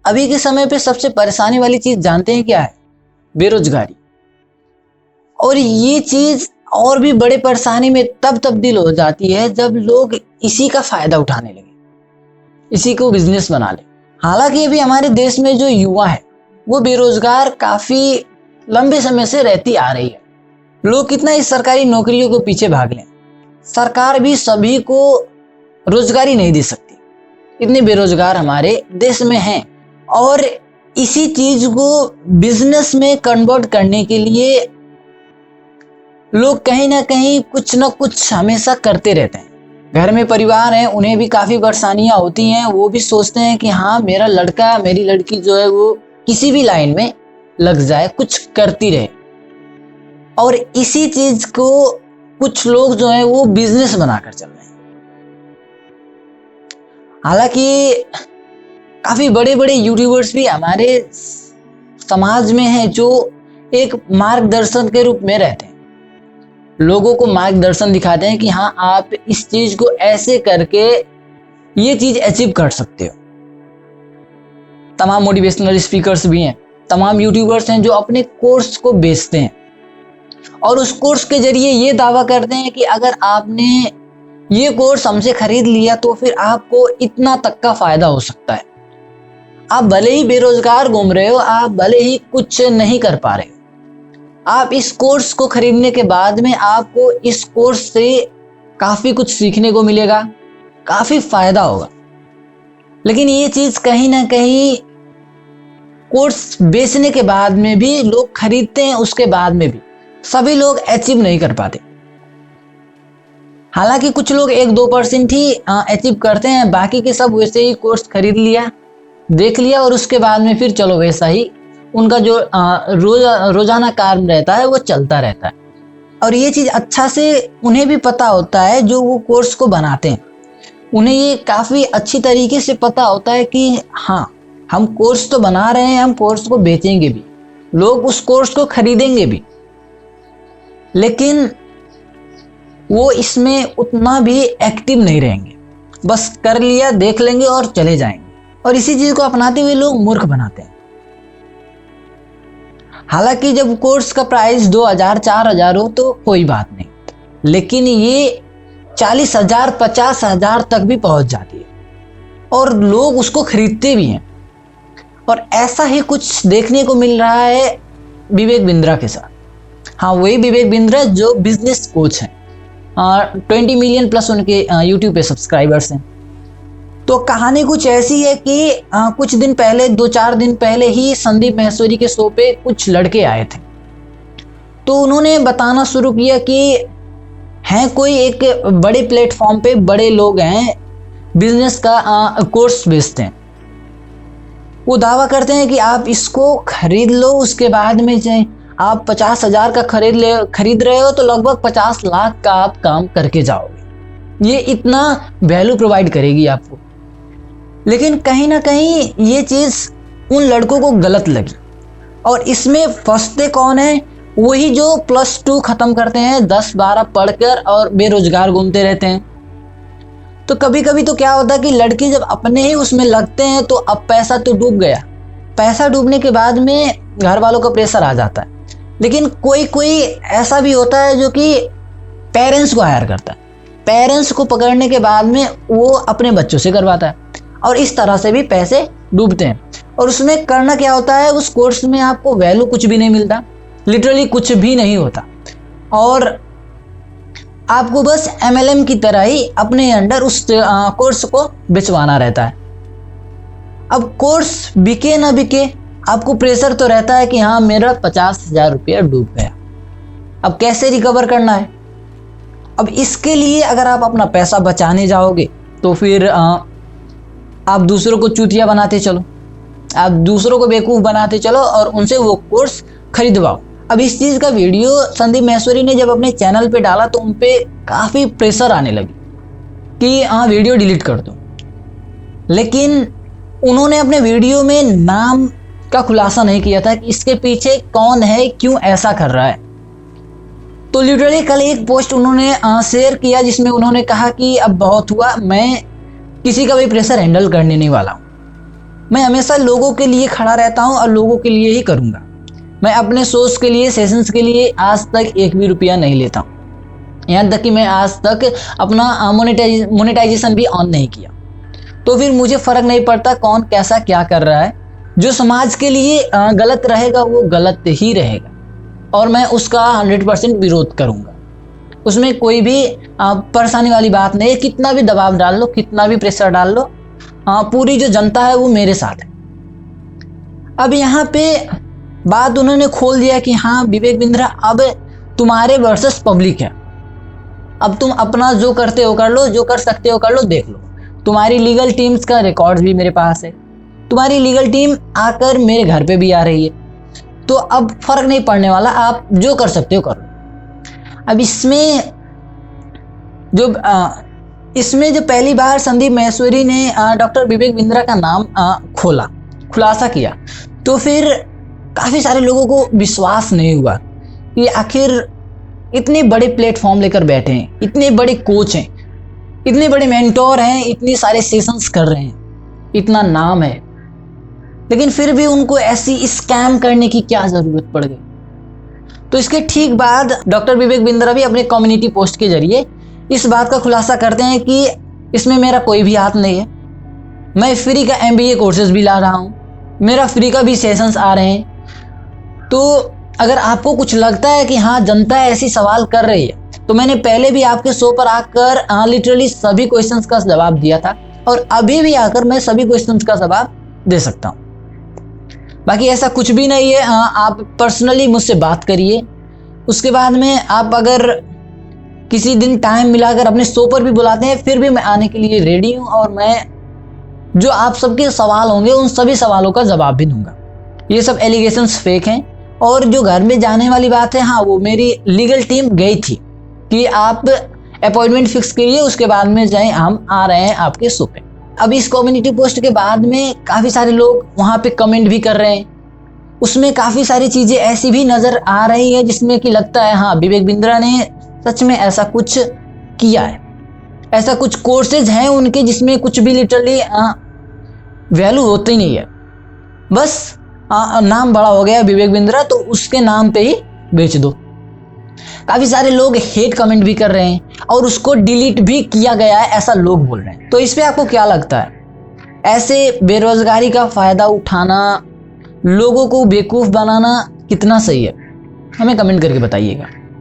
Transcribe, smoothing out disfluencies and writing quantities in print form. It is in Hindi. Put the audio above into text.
अभी के समय पे सबसे परेशानी वाली चीज जानते हैं क्या है? बेरोजगारी। और ये चीज और भी बड़े परेशानी में तब तब्दील हो जाती है जब लोग इसी का फायदा उठाने लगे, इसी को बिजनेस बना ले। हालांकि अभी हमारे देश में जो युवा है वो बेरोजगार काफी लंबे समय से रहती आ रही है। लोग कितना इस सरकारी नौकरियों के पीछे भाग लें, सरकार भी सभी को रोजगारी नहीं दे सकती, इतने बेरोजगार हमारे देश में हैं। और इसी चीज को बिजनेस में कन्वर्ट करने के लिए लोग कहीं ना कहीं कुछ ना कुछ हमेशा करते रहते हैं। घर में परिवार है, उन्हें भी काफी परेशानियां होती हैं, वो भी सोचते हैं कि हाँ मेरा लड़का मेरी लड़की जो है वो किसी भी लाइन में लग जाए, कुछ करती रहे। और इसी चीज को कुछ लोग जो है वो बिजनेस बनाकर चल रहे हैं। हालांकि काफी बड़े बड़े यूट्यूबर्स भी हमारे समाज में हैं जो एक मार्गदर्शन के रूप में रहते हैं, लोगों को मार्गदर्शन दिखाते हैं कि हाँ आप इस चीज को ऐसे करके ये चीज अचीव कर सकते हो। तमाम मोटिवेशनल स्पीकर्स भी हैं, तमाम यूट्यूबर्स हैं जो अपने कोर्स को बेचते हैं और उस कोर्स के जरिए ये दावा करते हैं कि अगर आपने ये कोर्स हमसे खरीद लिया तो फिर आपको इतना तक का फायदा हो सकता है। आप भले ही बेरोजगार घूम रहे हो, आप भले ही कुछ नहीं कर पा रहे हो, आप इस कोर्स को खरीदने के बाद में आपको इस कोर्स से काफी कुछ सीखने को मिलेगा, काफी फायदा होगा। लेकिन ये चीज कहीं ना कहीं कोर्स बेचने के बाद में भी लोग खरीदते हैं, उसके बाद में भी सभी लोग अचीव नहीं कर पाते। हालांकि कुछ लोग 1-2% ही अचीव करते हैं, बाकी के सब वैसे ही कोर्स खरीद लिया, देख लिया और उसके बाद में फिर चलो वैसा ही उनका जो रोजाना काम रहता है वो चलता रहता है। और ये चीज अच्छा से उन्हें भी पता होता है, जो वो कोर्स को बनाते हैं उन्हें ये काफी अच्छी तरीके से पता होता है कि हाँ हम कोर्स तो बना रहे हैं, हम कोर्स को बेचेंगे भी, लोग उस कोर्स को खरीदेंगे भी, लेकिन वो इसमें उतना भी एक्टिव नहीं रहेंगे, बस कर लिया देख लेंगे और चले जाएंगे। और इसी चीज को अपनाते हुए लोग मूर्ख बनाते हैं। हालांकि जब कोर्स का प्राइस 2000-4000 हो तो कोई बात नहीं, लेकिन ये 40,000 50,000 तक भी पहुंच जाती है और लोग उसको खरीदते भी हैं। और ऐसा ही कुछ देखने को मिल रहा है विवेक बिंद्रा के साथ। हाँ, वही विवेक बिंद्रा जो बिजनेस कोच हैं, 20 मिलियन प्लस उनके यूट्यूब पे सब्सक्राइबर्स हैं। तो कहानी कुछ ऐसी है कि कुछ दिन पहले, 2-4 दिन पहले ही संदीप माहेश्वरी के शो पे कुछ लड़के आए थे। तो उन्होंने बताना शुरू किया कि हैं कोई एक बड़े प्लेटफॉर्म पे बड़े लोग हैं, बिजनेस का कोर्स बेचते हैं। वो दावा करते हैं कि आप इसको खरीद लो, उसके बाद में चाहे आप 50,000 का खरीद रहे हो तो लगभग 50 लाख का आप काम करके जाओगे, ये इतना वैल्यू प्रोवाइड करेगी आपको। लेकिन कहीं ना कहीं ये चीज उन लड़कों को गलत लगी और इसमें फंसते कौन है? वही जो +2 खत्म करते हैं, 10-12 पढ़कर और बेरोजगार घूमते रहते हैं। तो कभी कभी तो क्या होता है कि लड़के जब अपने ही उसमें लगते हैं तो अब पैसा तो डूब गया, पैसा डूबने के बाद में घर वालों का प्रेशर आ जाता है। लेकिन कोई कोई ऐसा भी होता है जो कि पेरेंट्स को हायर करता है, पेरेंट्स को पकड़ने के बाद में वो अपने बच्चों से करवाता है और इस तरह से भी पैसे डूबते हैं। और उसमें करना क्या होता है, उस कोर्स में आपको वैल्यू कुछ भी नहीं मिलता, लिटरली कुछ भी नहीं होता, और आपको बस MLM की तरह ही अपने अंडर उस कोर्स को बिचवाना रहता है। अब कोर्स बिके ना बिके, आपको प्रेशर तो रहता है कि हाँ मेरा 50,000 रुपया डूब गया, अब कैसे रिकवर करना है। अब इसके लिए अगर आप अपना पैसा बचाने जाओगे तो फिर आप दूसरों को चूतिया बनाते चलो, आप दूसरों को बेवकूफ़ बनाते चलो और उनसे वो कोर्स खरीदवाओ। अब इस चीज़ का वीडियो संदीप माहेश्वरी ने जब अपने चैनल पे डाला तो उन पे काफ़ी प्रेशर आने लगी कि हाँ वीडियो डिलीट कर दो। लेकिन उन्होंने अपने वीडियो में नाम का खुलासा नहीं किया था कि इसके पीछे कौन है, क्यों ऐसा कर रहा है। तो लिटरली कल एक पोस्ट उन्होंने शेयर किया जिसमें उन्होंने कहा कि अब बहुत हुआ, मैं किसी का भी प्रेशर हैंडल करने नहीं वाला हूँ। मैं हमेशा लोगों के लिए खड़ा रहता हूँ और लोगों के लिए ही करूँगा। मैं अपने शोज के लिए, सेशंस के लिए आज तक एक भी रुपया नहीं लेता हूँ। यहाँ तक कि मैं आज तक अपना मोनेटाइजेशन भी ऑन नहीं किया। तो फिर मुझे फ़र्क नहीं पड़ता कौन कैसा क्या कर रहा है। जो समाज के लिए गलत रहेगा वो गलत ही रहेगा और मैं उसका 100% विरोध करूँगा। उसमें कोई भी परेशानी वाली बात नहीं है। कितना भी दबाव डाल लो, कितना भी प्रेशर डाल लो, पूरी जो जनता है वो मेरे साथ है। अब यहाँ पे बात उन्होंने खोल दिया कि हाँ विवेक बिंद्रा, अब तुम्हारे वर्सेस पब्लिक है। अब तुम अपना जो करते हो कर लो, जो कर सकते हो कर लो, देख लो। तुम्हारी लीगल टीम्स का रिकॉर्ड भी मेरे पास है। तुम्हारी लीगल टीम आकर मेरे घर पे भी आ रही है। तो अब फर्क नहीं पड़ने वाला, आप जो कर सकते हो कर लो। अब इसमें जो पहली बार संदीप माहेश्वरी ने डॉक्टर विवेक बिंद्रा का नाम खुलासा किया, तो फिर काफ़ी सारे लोगों को विश्वास नहीं हुआ कि आखिर इतने बड़े प्लेटफॉर्म लेकर बैठे हैं, इतने बड़े कोच हैं, इतने बड़े मेंटोर हैं, इतने सारे सेशंस कर रहे हैं, इतना नाम है, लेकिन फिर भी उनको ऐसी स्कैम करने की क्या ज़रूरत पड़ गई। तो इसके ठीक बाद डॉक्टर विवेक बिंद्रा भी अपने कम्युनिटी पोस्ट के जरिए इस बात का खुलासा करते हैं कि इसमें मेरा कोई भी हाथ नहीं है। मैं फ्री का MBA कोर्सेज भी ला रहा हूँ, मेरा फ्री का भी सेशंस आ रहे हैं। तो अगर आपको कुछ लगता है कि हाँ जनता ऐसी सवाल कर रही है, तो मैंने पहले भी आपके शो पर आकर लिटरली सभी क्वेश्चंस का जवाब दिया था और अभी भी आकर मैं सभी क्वेश्चंस का जवाब दे सकता हूँ। बाकी ऐसा कुछ भी नहीं है। आप पर्सनली मुझसे बात करिए। उसके बाद में आप अगर किसी दिन टाइम मिलाकर अपने शो पर भी बुलाते हैं, फिर भी मैं आने के लिए रेडी हूँ और मैं जो आप सबके सवाल होंगे उन सभी सवालों का जवाब भी दूंगा। ये सब एलिगेशंस फेक हैं। और जो घर में जाने वाली बात है, हाँ वो मेरी लीगल टीम गई थी कि आप अपॉइंटमेंट फिक्स करिए, उसके बाद में जाएं, हम आ रहे हैं आपके शो पे। अब इस कम्युनिटी पोस्ट के बाद में काफ़ी सारे लोग वहाँ पे कमेंट भी कर रहे हैं। उसमें काफ़ी सारी चीज़ें ऐसी भी नज़र आ रही है जिसमें कि लगता है हाँ विवेक बिंद्रा ने सच में ऐसा कुछ किया है। ऐसा कुछ कोर्सेज हैं उनके जिसमें कुछ भी लिटरली वैल्यू होती ही नहीं है। बस नाम बड़ा हो गया विवेक बिंद्रा, तो उसके नाम पे ही बेच दो। काफ़ी सारे लोग हेट कमेंट भी कर रहे हैं और उसको डिलीट भी किया गया है, ऐसा लोग बोल रहे हैं। तो इस पे आपको क्या लगता है? ऐसे बेरोजगारी का फ़ायदा उठाना, लोगों को बेवकूफ़ बनाना कितना सही है? हमें कमेंट करके बताइएगा।